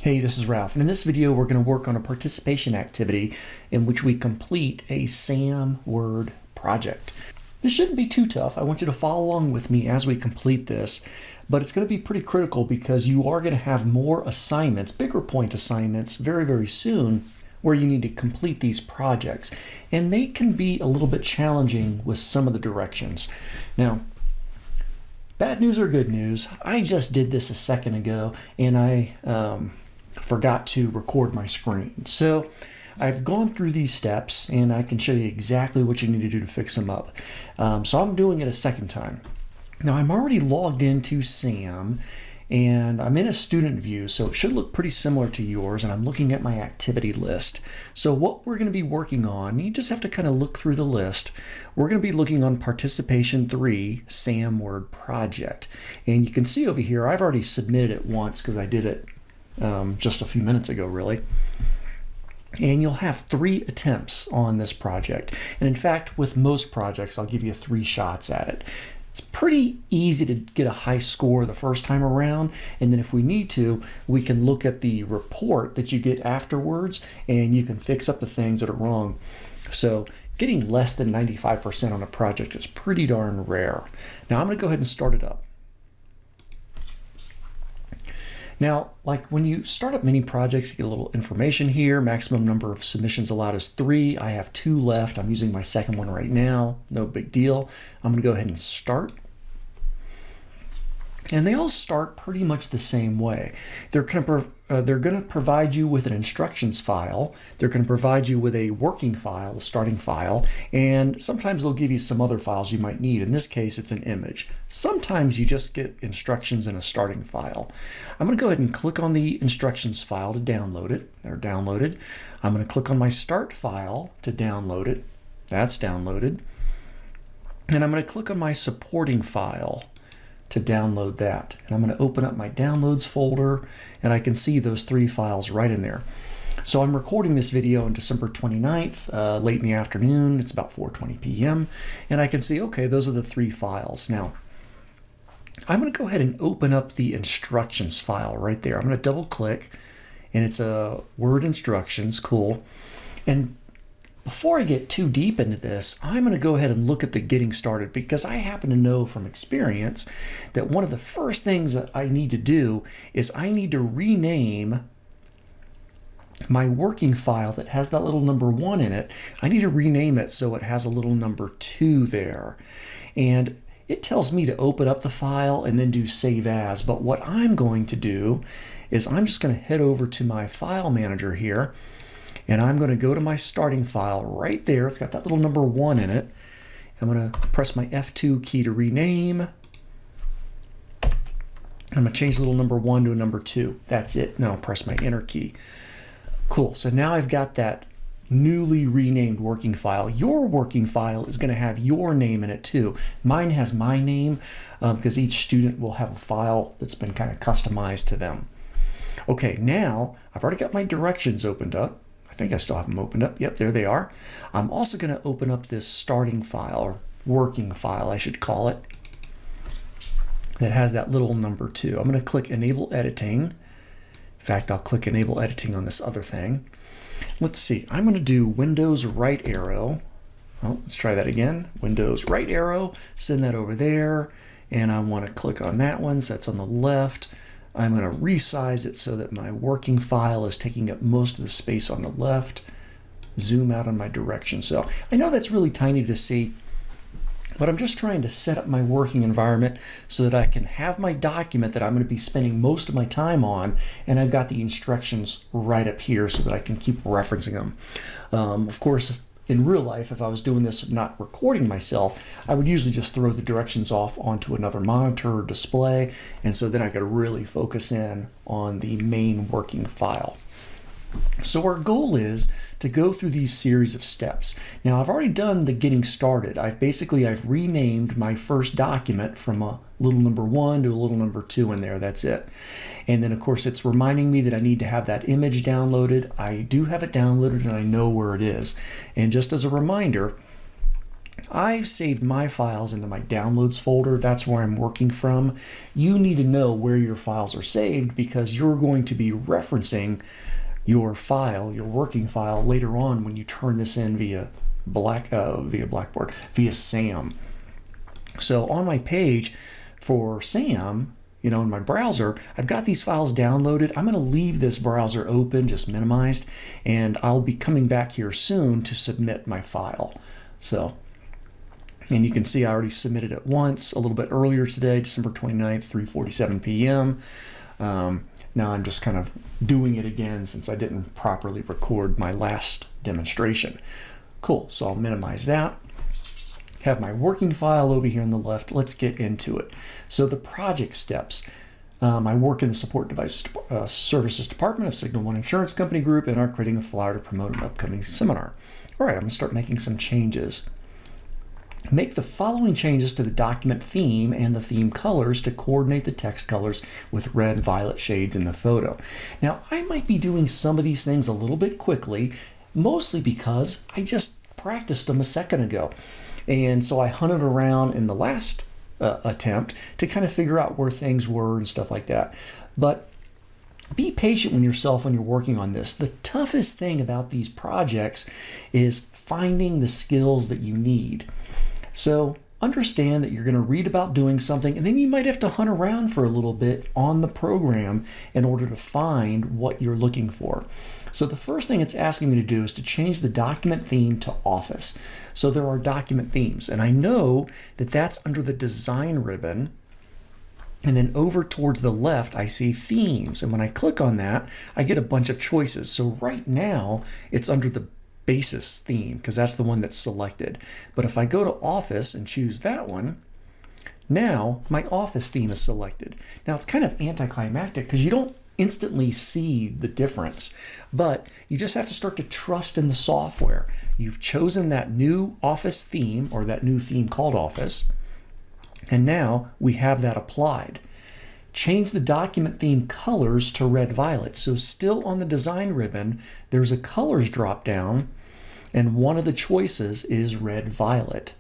Hey, this is Ralph, and in this video we're going to work on a participation activity in which we complete a SAM Word project. This shouldn't be too tough. I want you to follow along with me as we complete this, but it's going to be pretty critical because you are going to have more assignments, bigger point assignments very soon where you need to complete these projects, and they can be a little bit challenging with some of the directions. Now, bad news or good news, I just did this a second ago and I forgot to record my screen. So I've gone through these steps and I can show you exactly what you need to do to fix them up. So I'm doing it a second time. Now I'm already logged into SAM and I'm in a student view, so it should look pretty similar to yours, and I'm looking at my activity list. So what we're going to be working on, you just have to kind of look through the list. We're going to be looking on Participation 3, SAM Word Project. And you can see over here, I've already submitted it once because I did it just a few minutes ago, really. And you'll have 3 attempts on this project. And in fact, with most projects, I'll give you 3 shots at it. It's pretty easy to get a high score the first time around, and then if we need to, we can look at the report that you get afterwards and you can fix up the things that are wrong. So getting less than 95% on a project is pretty darn rare. Now I'm going to go ahead and start it up. Now, like when you start up mini projects, you get a little information here. Maximum number of submissions allowed is 3. I have 2 left. I'm using my second one right now. No big deal. I'm going to go ahead and start. And they all start pretty much the same way. They're going to provide you with an instructions file. They're going to provide you with a working file, a starting file, and sometimes they'll give you some other files you might need. In this case, it's an image. Sometimes you just get instructions in a starting file. I'm going to go ahead and click on the instructions file to download it. They're downloaded. I'm going to click on my start file to download it. That's downloaded. And I'm going to click on my supporting file to download that. And I'm going to open up my downloads folder and I can see those 3 files right in there. So I'm recording this video on December 29th, late in the afternoon. It's about 4:20 p.m. and I can see, okay, those are the 3 files. Now, I'm going to go ahead and open up the instructions file right there. I'm going to double click and it's a Word instructions, cool. And before I get too deep into this, I'm going to go ahead and look at the getting started, because I happen to know from experience that one of the first things that I need to do is I need to rename my working file that has that little number 1 in it. I need to rename it so it has a little number 2 there. And it tells me to open up the file and then do save as. But what I'm going to do is I'm just going to head over to my file manager here. And I'm going to go to my starting file right there. It's got that little number 1 in it. I'm going to press my F2 key to rename. I'm going to change the little number 1 to a number 2. That's it. Then I'll press my Enter key. Cool. So now I've got that newly renamed working file. Your working file is going to have your name in it too. Mine has my name because each student will have a file that's been kind of customized to them. Okay, now I've already got my directions opened up. I think I still have them opened up. Yep, there they are. I'm also going to open up this starting file, or working file, I should call it, that has that little number 2. I'm going to click Enable Editing. In fact, I'll click Enable Editing on this other thing. Let's see. I'm going to do Windows right arrow. Oh, let's try that again. Windows right arrow. Send that over there. And I want to click on that one, so that's on the left. I'm going to resize it so that my working file is taking up most of the space on the left. Zoom out on my direction. So I know that's really tiny to see, but I'm just trying to set up my working environment so that I can have my document that I'm going to be spending most of my time on, and I've got the instructions right up here so that I can keep referencing them. Of course, in real life, if I was doing this not recording myself, I would usually just throw the directions off onto another monitor or display, and so then I could really focus in on the main working file. So our goal is to go through these series of steps. Now I've already done the getting started. I've renamed my first document from a little number 1 to a little number 2 in there. That's it. And then of course it's reminding me that I need to have that image downloaded. I do have it downloaded and I know where it is. And just as a reminder, I've saved my files into my downloads folder. That's where I'm working from. You need to know where your files are saved because you're going to be referencing your file, your working file, later on when you turn this in via Blackboard, via SAM. So on my page for SAM, in my browser, I've got these files downloaded. I'm going to leave this browser open, just minimized, and I'll be coming back here soon to submit my file. So, and you can see I already submitted it once a little bit earlier today, December 29th, 3:47 p.m. Now I'm just kind of doing it again since I didn't properly record my last demonstration. Cool, so I'll minimize that. Have my working file over here on the left. Let's get into it. So the project steps. I work in the Support Device Services Department of Signal One Insurance Company Group and are creating a flyer to promote an upcoming seminar. All right, I'm going to start making some changes. Make the following changes to the document theme and the theme colors to coordinate the text colors with red, violet shades in the photo. Now, I might be doing some of these things a little bit quickly, mostly because I just practiced them a second ago. And so I hunted around in the last attempt to kind of figure out where things were and stuff like that. But be patient with yourself when you're working on this. The toughest thing about these projects is finding the skills that you need. So understand that you're going to read about doing something, and then you might have to hunt around for a little bit on the program in order to find what you're looking for. So the first thing it's asking me to do is to change the document theme to Office. So there are document themes, and I know that that's under the design ribbon. And then over towards the left, I see themes. And when I click on that, I get a bunch of choices. So right now, it's under the basis theme because that's the one that's selected. But if I go to Office and choose that one, now my Office theme is selected. Now it's kind of anticlimactic because you don't instantly see the difference, but you just have to start to trust in the software. You've chosen that new Office theme or that new theme called Office, and now we have that applied. Change the document theme colors to red violet. So still on the design ribbon, there's a colors drop down, and one of the choices is red violet.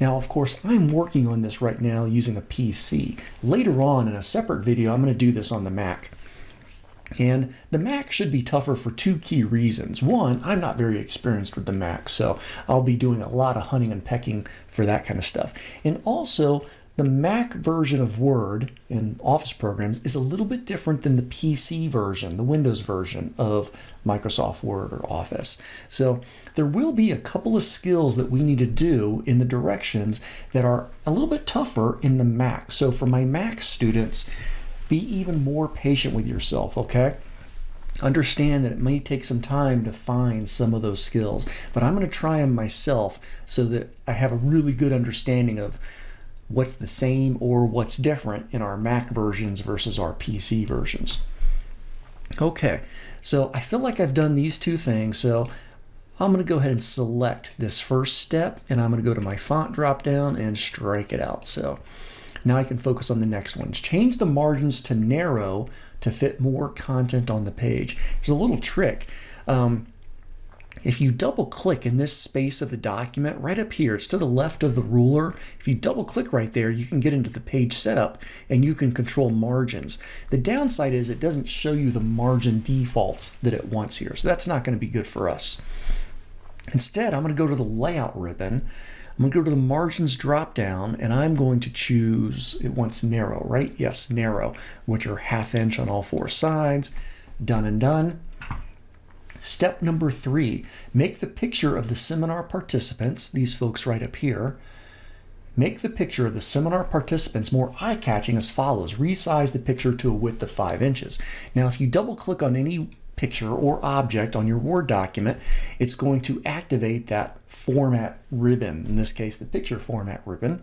Now, of course, I'm working on this right now using a PC. Later on in a separate video, I'm going to do this on the Mac. And the Mac should be tougher for two key reasons. One, I'm not very experienced with the Mac, so I'll be doing a lot of hunting and pecking for that kind of stuff. And also, the Mac version of Word and Office programs is a little bit different than the PC version, the Windows version of Microsoft Word or Office. So there will be a couple of skills that we need to do in the directions that are a little bit tougher in the Mac. So for my Mac students, be even more patient with yourself, okay? Understand that it may take some time to find some of those skills, but I'm going to try them myself so that I have a really good understanding of what's the same or what's different in our Mac versions versus our PC versions. Okay, so I feel like I've done these two things, so I'm going to go ahead and select this first step, and I'm going to go to my font drop down and strike it out. So now I can focus on the next ones. Change the margins to narrow to fit more content on the page. There's a little trick. If you double click in this space of the document right up here, it's to the left of the ruler. If you double click right there, you can get into the page setup and you can control margins. The downside is it doesn't show you the margin defaults that it wants here. So that's not going to be good for us. Instead, I'm going to go to the layout ribbon. I'm going to go to the margins drop down, and I'm going to choose, it wants narrow, right? Yes, narrow, which are 1/2 inch on all four sides. Done and done. Step number 3, make the picture of the seminar participants, these folks right up here, make the picture of the seminar participants more eye-catching as follows. Resize the picture to a width of 5 inches. Now, if you double click on any picture or object on your Word document, it's going to activate that format ribbon, in this case, the picture format ribbon.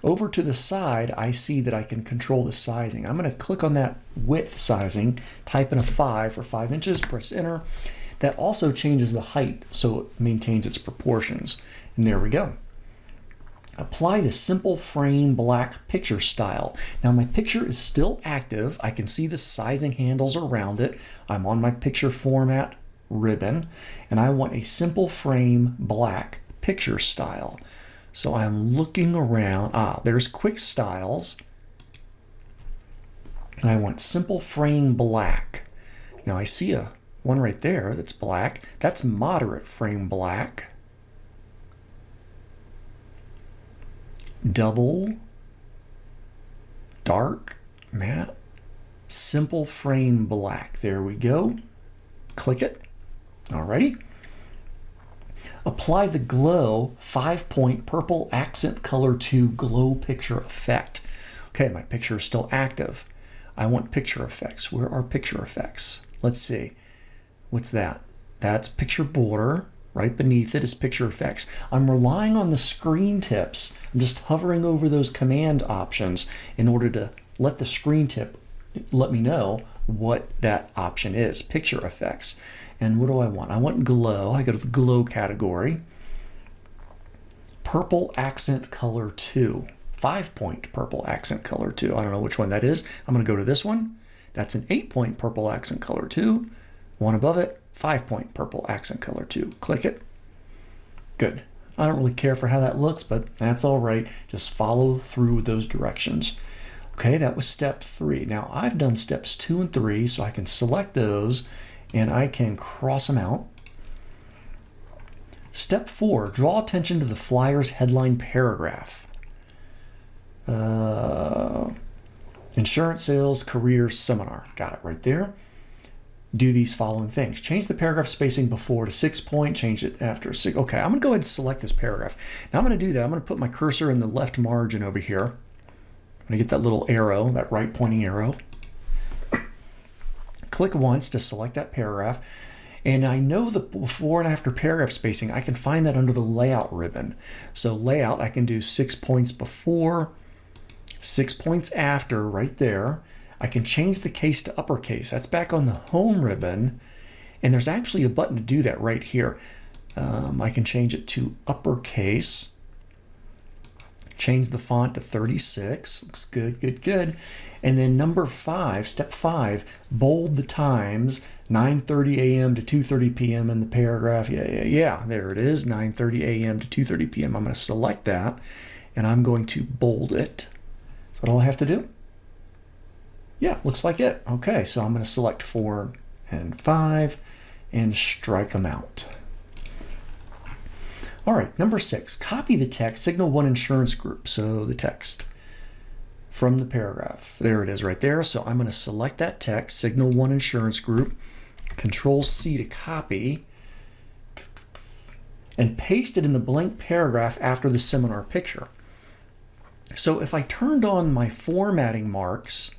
Over to the side, I see that I can control the sizing. I'm going to click on that width sizing, type in a 5 for 5 inches, press enter. That also changes the height so it maintains its proportions. And there we go. Apply the simple frame black picture style. Now my picture is still active. I can see the sizing handles around it. I'm on my picture format ribbon, and I want a simple frame black picture style. So I'm looking around. There's quick styles. And I want simple frame black. Now I see one right there that's black. That's moderate frame black. Double, dark, matte, simple frame black. There we go. Click it. Alrighty. Apply the glow 5-point purple accent color to glow picture effect. Okay, my picture is still active. I want picture effects. Where are picture effects? Let's see. What's that? That's picture border. Right beneath it is picture effects. I'm relying on the screen tips. I'm just hovering over those command options in order to let the screen tip let me know what that option is, picture effects. And what do I want? I want glow. I go to the glow category. Purple accent color 2. 5-point purple accent color 2. I don't know which one that is. I'm going to go to this one. That's an 8-point purple accent color 2. One above it, 5-point purple accent color 2. Click it. Good. I don't really care for how that looks, but that's all right. Just follow through those directions. Okay, that was step 3. Now I've done steps 2 and 3, so I can select those and I can cross them out. Step 4, draw attention to the flyer's headline paragraph. Insurance sales career seminar. Got it right there. Do these following things. Change the paragraph spacing before to 6-point, change it after 6. Okay, I'm going to go ahead and select this paragraph. Now I'm going to do that. I'm going to put my cursor in the left margin over here. I'm going to get that little arrow, that right pointing arrow. Click once to select that paragraph. And I know the before and after paragraph spacing, I can find that under the layout ribbon. So layout, I can do 6 points before, 6 points after, right there. I can change the case to uppercase. That's back on the home ribbon. And there's actually a button to do that right here. I can change it to uppercase. Change the font to 36. Looks good, good, good. And then number 5, step 5, bold the times, 9:30 a.m. to 2:30 p.m. in the paragraph. Yeah, there it is, 9:30 a.m. to 2:30 p.m. I'm going to select that, and I'm going to bold it. Is that all I have to do? Yeah, looks like it. Okay, so I'm going to select 4 and 5 and strike them out. All right, number 6, copy the text, Signal 1 Insurance Group. So the text from the paragraph. There it is right there. So I'm going to select that text, Signal 1 Insurance Group, Control C to copy, and paste it in the blank paragraph after the seminar picture. So if I turned on my formatting marks,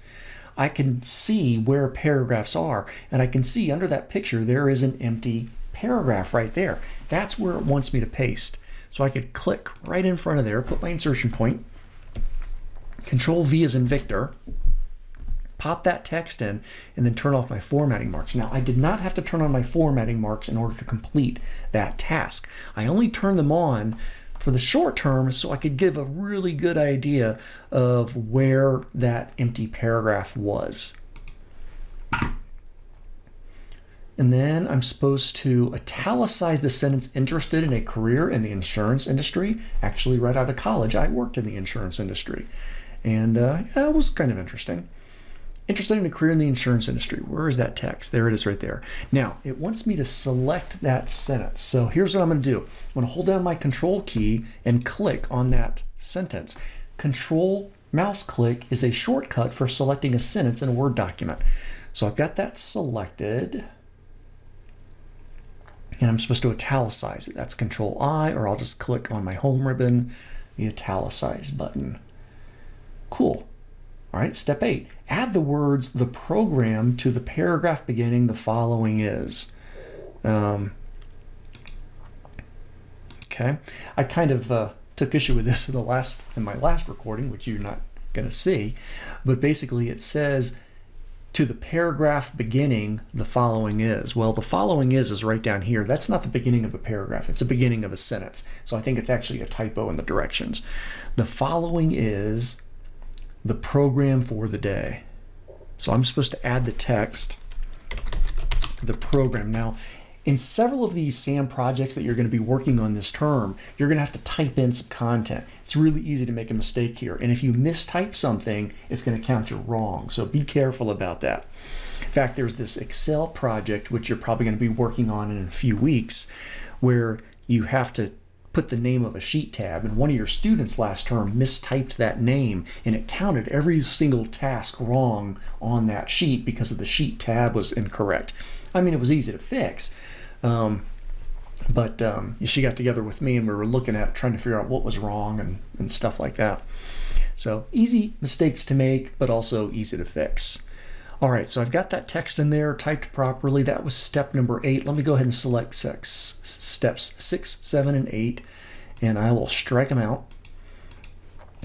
I can see where paragraphs are, and I can see under that picture there is an empty paragraph right there. That's where it wants me to paste. So I could click right in front of there, put my insertion point, Control V as in Victor, pop that text in, and then turn off my formatting marks. Now, I did not have to turn on my formatting marks in order to complete that task. I only turned them on for the short term so I could give a really good idea of where that empty paragraph was. And then I'm supposed to italicize the sentence, interested in a career in the insurance industry. Actually, right out of college, I worked in the insurance industry. And it was kind of interesting. Interested in a career in the insurance industry. Where is that text? There it is right there. Now, it wants me to select that sentence. So here's what I'm going to do. I'm going to hold down my Control key and click on that sentence. Control mouse click is a shortcut for selecting a sentence in a Word document. So I've got that selected. And I'm supposed to italicize it. That's Control I, or I'll just click on my home ribbon, the italicize button. Cool. All right, step 8. Add the words "the program" to the paragraph beginning "the following is." Okay. I kind of took issue with this in my last recording, which you're not going to see, but basically it says to the paragraph beginning "the following is." Well, "the following is right down here. That's not the beginning of a paragraph. It's the beginning of a sentence. So I think it's actually a typo in the directions. The following is the program for the day. So I'm supposed to add the text, the program. Now, In several of these SAM projects that you're going to be working on this term, you're going to have to type in some content. It's really easy to make a mistake here. And if you mistype something, it's going to count you wrong. So be careful about that. In fact, there's this Excel project, which you're probably going to be working on in a few weeks, where you have to put the name of a sheet tab, and one of your students last term mistyped that name, and it counted every single task wrong on that sheet because of the sheet tab was incorrect. I mean, it was easy to fix, but she got together with me and we were looking at trying to figure out what was wrong and stuff like that. So easy mistakes to make, but also easy to fix. All right, so I've got that text in there typed properly. That was step number 8. Let me go ahead and select steps 6, 7, and 8, and I will strike them out.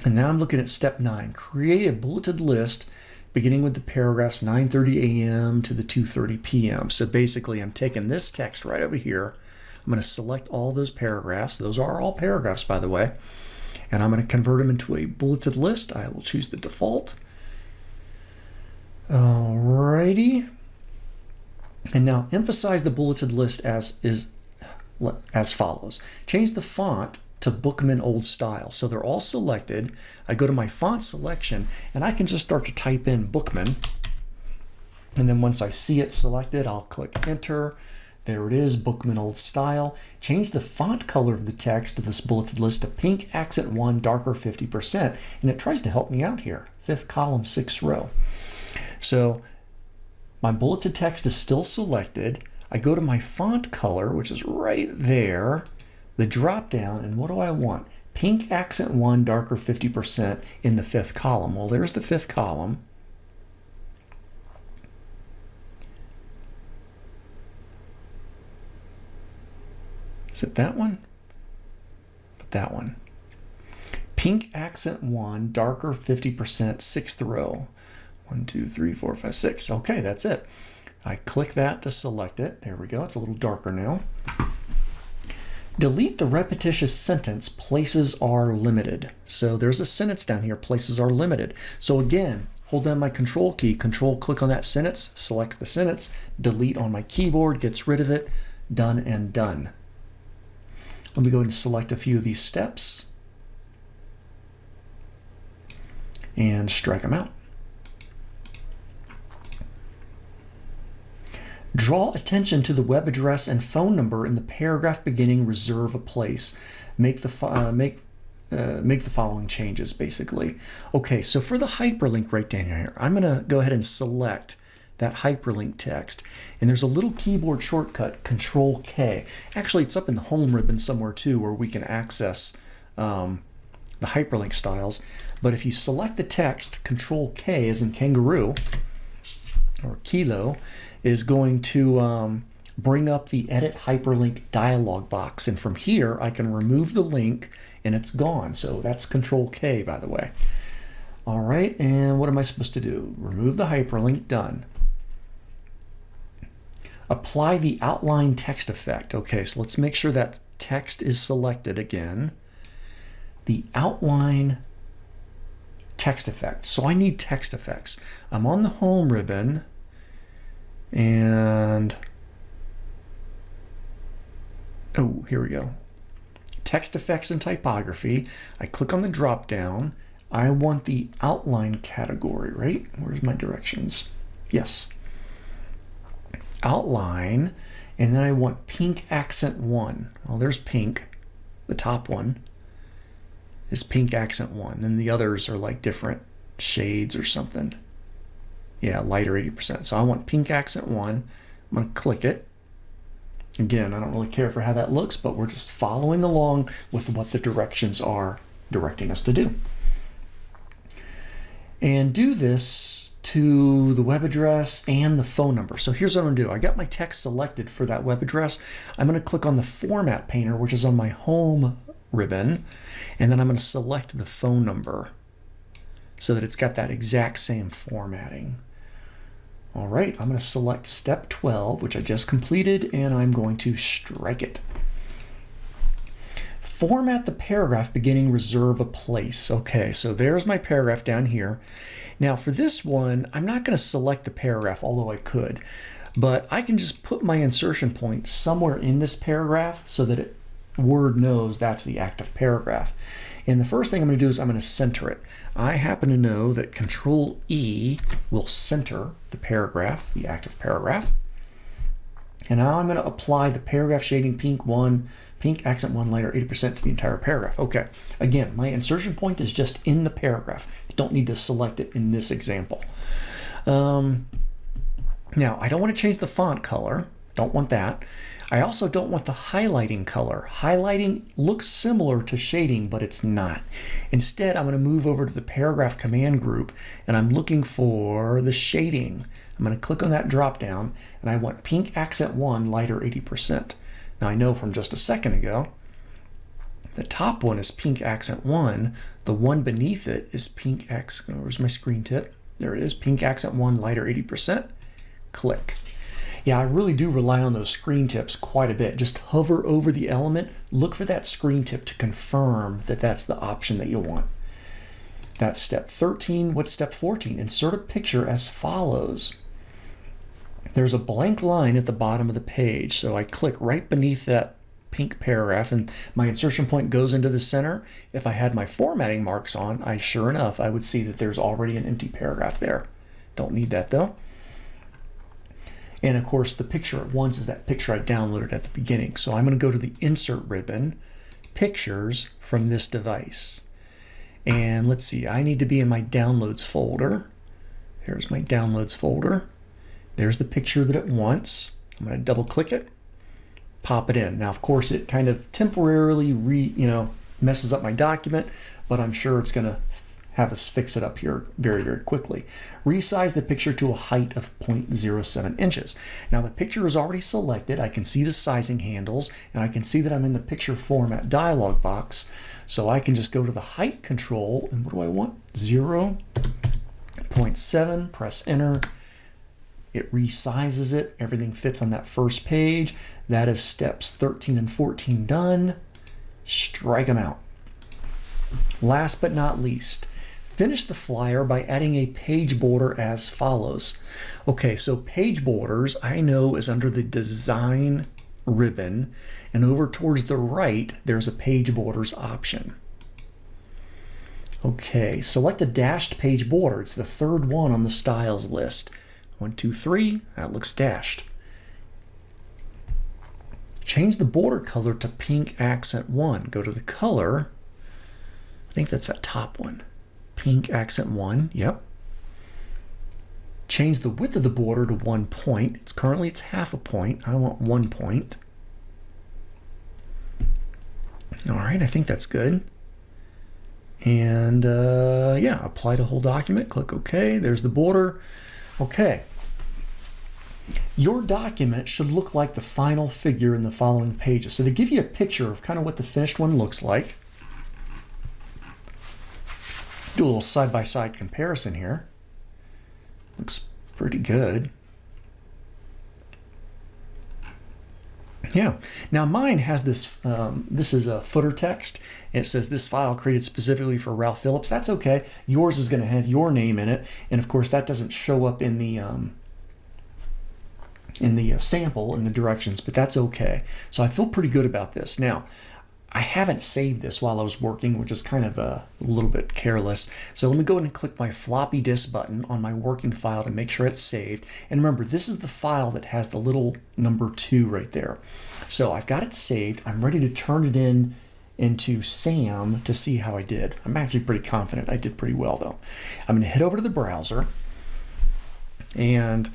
And now I'm looking at step 9. Create a bulleted list beginning with the paragraphs 9:30 a.m. to the 2:30 p.m. So basically, I'm taking this text right over here. I'm going to select all those paragraphs. Those are all paragraphs, by the way. And I'm going to convert them into a bulleted list. I will choose the default. Alrighty. And now emphasize the bulleted list as follows. Change the font to Bookman Old Style. So they're all selected. I go to my font selection and I can just start to type in Bookman. And then once I see it selected, I'll click enter. There it is, Bookman Old Style. Change the font color of the text of this bulleted list to pink accent 1, darker 50%. And it tries to help me out here. 5th column, 6th row. So my bulleted text is still selected. I go to my font color, which is right there, the drop down, and what do I want? Pink accent 1, darker 50% in the 5th column. Well, there's the 5th column. Is it that one? But that one. Pink accent 1, darker 50%, 6th row. 1, 2, 3, 4, 5, 6. Okay, that's it. I click that to select it. There we go. It's a little darker now. Delete the repetitious sentence, places are limited. So there's a sentence down here, places are limited. So again, hold down my control key, control click on that sentence, selects the sentence, delete on my keyboard, gets rid of it, done and done. Let me go ahead and select a few of these steps and strike them out. Draw attention to the web address and phone number in the paragraph beginning. Reserve a place. Make the following changes, basically. Okay, so for the hyperlink right down here, I'm going to go ahead and select that hyperlink text. And there's a little keyboard shortcut, Control K. Actually, it's up in the home ribbon somewhere too, where we can access the hyperlink styles. But if you select the text, Control K as in kangaroo, or kilo, is going to bring up the Edit Hyperlink dialog box. And from here, I can remove the link and it's gone. So that's Control K, by the way. All right, and what am I supposed to do? Remove the hyperlink, done. Apply the outline text effect. Okay, so let's make sure that text is selected again. The outline text effect. So I need text effects. I'm on the home ribbon. And, oh, here we go. Text effects and typography. I click on the drop down. I want the outline category, right? Where's my directions? Yes. Outline. And then I want pink accent 1. Well, there's pink. The top one is pink accent 1. Then the others are like different shades or something. Yeah, lighter 80%. So I want pink accent 1. I'm going to click it. Again, I don't really care for how that looks, but we're just following along with what the directions are directing us to do. And do this to the web address and the phone number. So here's what I'm going to do. I got my text selected for that web address. I'm going to click on the Format Painter, which is on my home ribbon, and then I'm going to select the phone number so that it's got that exact same formatting. All right, I'm going to select step 12, which I just completed, and I'm going to strike it. Format the paragraph beginning, reserve a place. Okay, so there's my paragraph down here. Now for this one, I'm not going to select the paragraph, although I could. but I can just put my insertion point somewhere in this paragraph so that Word knows that's the active paragraph. And the first thing I'm going to do is I'm going to center it. I happen to know that Control E will center the paragraph, the active paragraph. And now I'm going to apply the paragraph shading pink accent 1 lighter 80% to the entire paragraph. Okay, again, my insertion point is just in the paragraph. You don't need to select it in this example. Now, I don't want to change the font color. Don't want that. I also don't want the highlighting color. Highlighting looks similar to shading, but it's not. Instead, I'm going to move over to the paragraph command group, and I'm looking for the shading. I'm going to click on that drop down, and I want pink accent 1 lighter 80%. Now, I know from just a second ago, the top one is pink accent 1. The one beneath it is pink accent. Where's my screen tip? There it is, pink accent 1 lighter 80%. Click. Yeah, I really do rely on those screen tips quite a bit. Just hover over the element, look for that screen tip to confirm that that's the option that you want. That's step 13. What's step 14? Insert a picture as follows. There's a blank line at the bottom of the page, so I click right beneath that pink paragraph and my insertion point goes into the center. If I had my formatting marks on, sure enough, I would see that there's already an empty paragraph there. Don't need that though. And of course, the picture at once is that picture I downloaded at the beginning. So I'm going to go to the Insert ribbon, Pictures from this device. And let's see, I need to be in my Downloads folder. There's my Downloads folder. There's the picture that it wants. I'm going to double click it, pop it in. Now, of course, it kind of temporarily messes up my document, but I'm sure it's going to have us fix it up here very, very quickly. Resize the picture to a height of 0.07 inches. Now the picture is already selected. I can see the sizing handles and I can see that I'm in the picture format dialog box. So I can just go to the height control and what do I want? 0.7, press enter. It resizes it. Everything fits on that first page. That is steps 13 and 14 done. Strike them out. Last but not least, finish the flyer by adding a page border as follows. Okay, so page borders I know is under the Design ribbon, and over towards the right there's a page borders option. Okay, select a dashed page border. It's the third one on the styles list. 1, 2, 3, that looks dashed. Change the border color to pink accent 1. Go to the color. I think that's that top one. Pink accent 1, yep. Change the width of the border to 1 point. It's currently half a point. I want 1 point. All right, I think that's good. And yeah, apply to whole document. Click OK. There's the border. Okay. Your document should look like the final figure in the following pages. So to give you a picture of kind of what the finished one looks like, do a little side-by-side comparison here. Looks pretty good. Yeah. Now mine has this, this is a footer text. It says this file created specifically for Ralph Phillips. That's okay. Yours is going to have your name in it. And of course that doesn't show up in the sample, in the directions, but that's okay. So I feel pretty good about this. Now, I haven't saved this while I was working, which is kind of a little bit careless. So let me go ahead and click my floppy disk button on my working file to make sure it's saved. And remember, this is the file that has the little number 2 right there. So I've got it saved. I'm ready to turn it into SAM to see how I did. I'm actually pretty confident I did pretty well though. I'm going to head over to the browser, and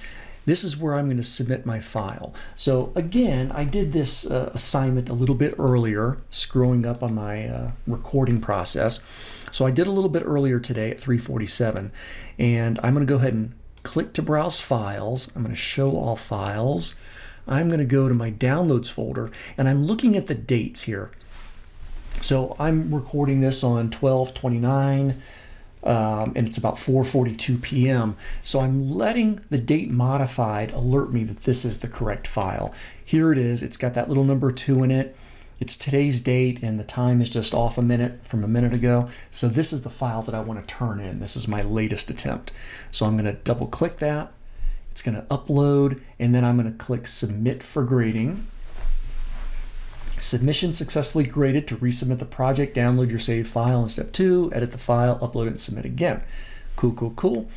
this is where I'm going to submit my file. So again, I did this assignment a little bit earlier, screwing up on my recording process. So I did a little bit earlier today at 3:47, and I'm going to go ahead and click to browse files. I'm going to show all files. I'm going to go to my downloads folder, and I'm looking at the dates here. So I'm recording this on 12/29. And it's about 4:42 p.m. So I'm letting the date modified alert me that this is the correct file. Here it is. It's got that little number 2 in it. It's today's date, and the time is just off a minute from a minute ago. So this is the file that I want to turn in. This is my latest attempt. So I'm going to double click that. It's going to upload, and then I'm going to click Submit for Grading. Submission successfully graded. To resubmit the project, download your saved file in step 2, edit the file, upload it, and submit again. Cool, cool, cool.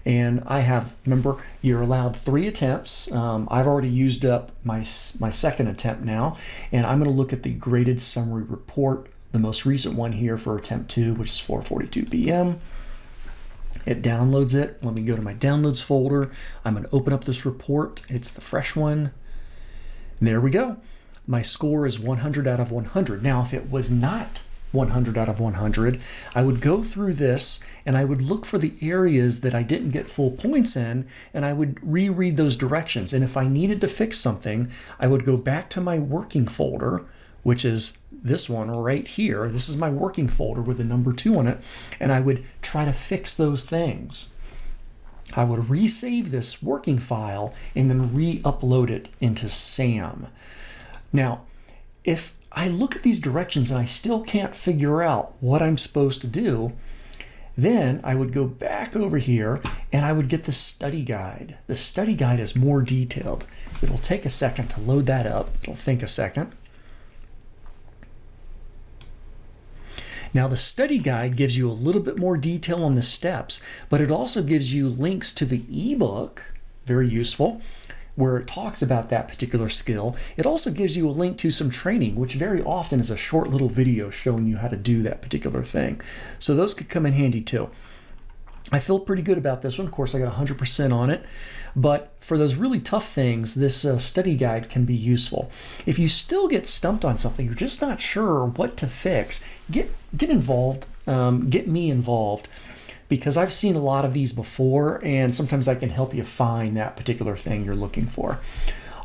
And I have, remember, you're allowed 3 attempts. I've already used up my second attempt now, and I'm going to look at the graded summary report, the most recent one here for attempt 2, which is 4:42 p.m. It downloads it. Let me go to my downloads folder. I'm going to open up this report. It's the fresh one. And there we go. My score is 100 out of 100. Now, if it was not 100 out of 100, I would go through this and I would look for the areas that I didn't get full points in, and I would reread those directions. And if I needed to fix something, I would go back to my working folder, which is this one right here. This is my working folder with the number 2 on it, and I would try to fix those things. I would resave this working file and then re-upload it into SAM. Now, if I look at these directions and I still can't figure out what I'm supposed to do, then I would go back over here and I would get the study guide. The study guide is more detailed. It'll take a second to load that up. It'll think a second. Now, the study guide gives you a little bit more detail on the steps, but it also gives you links to the ebook, very useful, where it talks about that particular skill. It also gives you a link to some training, which very often is a short little video showing you how to do that particular thing. So those could come in handy too. I feel pretty good about this one. Of course, I got 100% on it. But for those really tough things, this study guide can be useful. If you still get stumped on something, you're just not sure what to fix, get involved, get me involved, because I've seen a lot of these before, and sometimes I can help you find that particular thing you're looking for.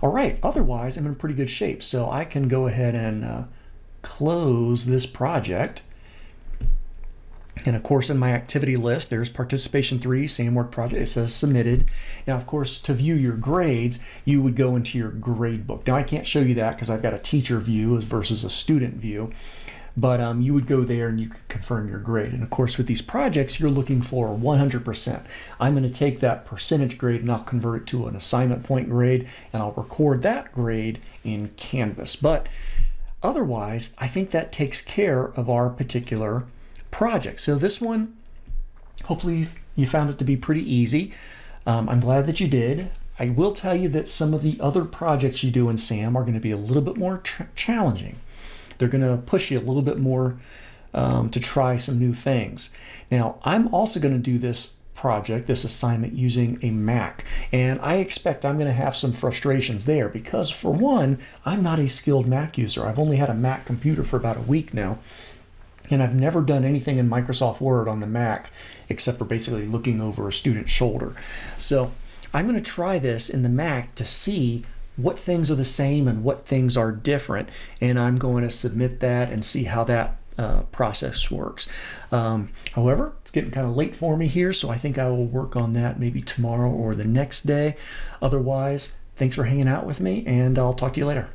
All right, otherwise, I'm in pretty good shape. So I can go ahead and close this project. And of course, in my activity list, there's participation 3, SAM work project. It says submitted. Now, of course, to view your grades, you would go into your grade book. Now, I can't show you that because I've got a teacher view versus a student view. But you would go there and you could confirm your grade. And of course, with these projects, you're looking for 100%. I'm going to take that percentage grade and I'll convert it to an assignment point grade, and I'll record that grade in Canvas. But otherwise, I think that takes care of our particular project. So this one, hopefully you found it to be pretty easy. I'm glad that you did. I will tell you that some of the other projects you do in SAM are going to be a little bit more challenging. They're going to push you a little bit more to try some new things. Now, I'm also going to do this project, this assignment, using a Mac, and I expect I'm going to have some frustrations there because, for one, I'm not a skilled Mac user. I've only had a Mac computer for about a week now, and I've never done anything in Microsoft Word on the Mac except for basically looking over a student's shoulder. So I'm going to try this in the Mac to see what things are the same and what things are different, and I'm going to submit that and see how that process works. However, it's getting kind of late for me here, so I think I will work on that maybe tomorrow or the next day. Otherwise, thanks for hanging out with me, and I'll talk to you later.